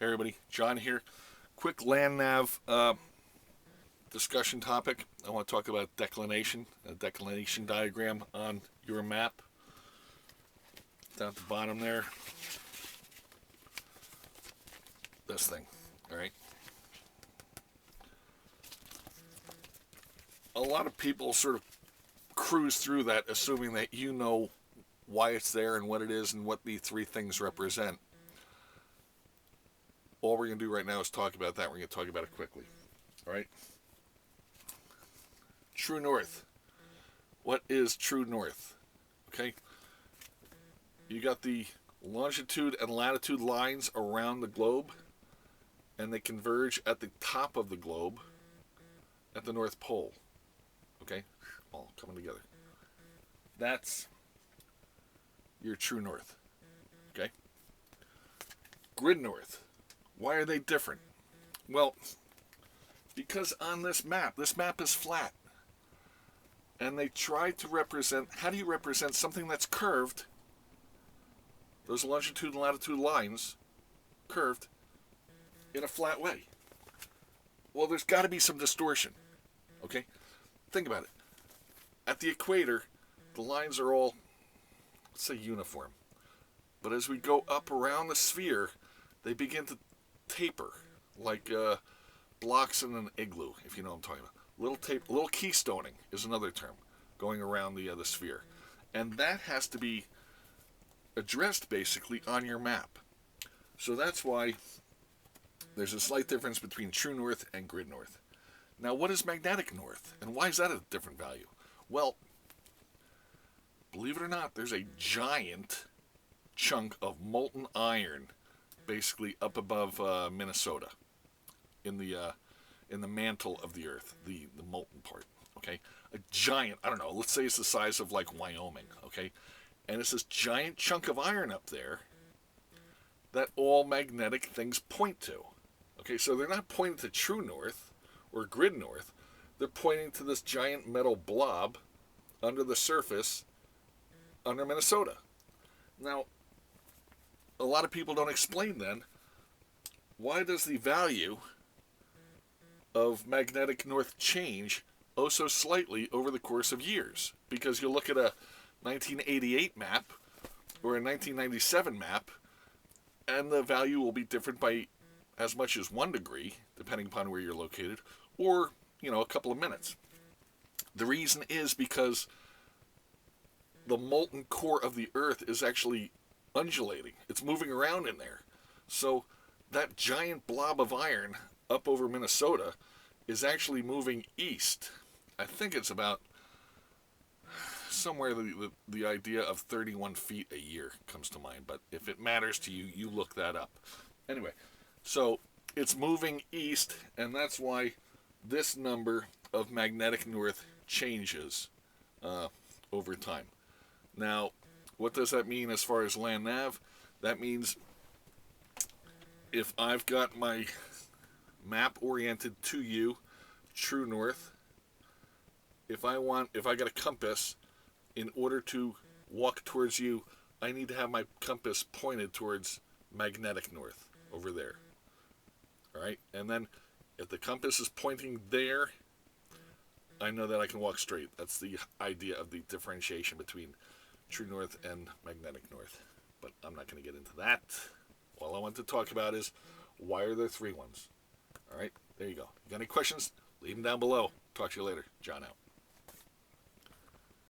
Hey everybody, John here. Quick land nav discussion topic. I want to talk about declination, a declination diagram on your map. Down at the bottom there. This thing, all right? A lot of people sort of cruise through that assuming that you know why it's there and what it is and what the three things represent. All we're going to do right now is talk about that. We're going to talk about it quickly. All right? True north. What is true north? Okay? You got the longitude and latitude lines around the globe, and they converge at the top of the globe at the North Pole. Okay? All coming together. That's your true north. Okay? Grid north. Why are they different? Well, because on this map is flat. And they try to represent, how do you represent something that's curved, those longitude and latitude lines, curved, in a flat way? Well, there's got to be some distortion, okay? Think about it. At the equator, the lines are all, let's say, uniform. But as we go up around the sphere, they begin to taper, like blocks in an igloo, if you know what I'm talking about. Little keystoning is another term, going around the sphere. And that has to be addressed, basically, on your map. So that's why there's a slight difference between true north and grid north. Now, what is magnetic north, and why is that a different value? Well, believe it or not, there's a giant chunk of molten iron basically up above Minnesota in the mantle of the earth, the molten part, okay? A giant, I don't know, let's say it's the size of like Wyoming, okay? And it's this giant chunk of iron up there that all magnetic things point to. Okay, so they're not pointing to true north or grid north. They're pointing to this giant metal blob under the surface under Minnesota. Now, a lot of people don't explain then, why does the value of magnetic north change oh so slightly over the course of years? Because you look at a 1988 map or a 1997 map, and the value will be different by as much as 1 degree, depending upon where you're located, or, a couple of minutes. The reason is because the molten core of the earth is actually undulating. It's moving around in there. So that giant blob of iron up over Minnesota is actually moving east. I think it's about somewhere the idea of 31 feet a year comes to mind. But if it matters to you, you look that up. Anyway, so it's moving east, and that's why this number of magnetic north changes over time. Now, what does that mean as far as land nav? That means if I've got my map oriented to you, true north, if I got a compass, in order to walk towards you, I need to have my compass pointed towards magnetic north over there. All right? And then if the compass is pointing there, I know that I can walk straight. That's the idea of the differentiation between true north and magnetic north. But I'm not going to get into that. All I want to talk about is, why are there 3 ones? All right, there you go. You got any questions? Leave them down below. Talk to you later. John out.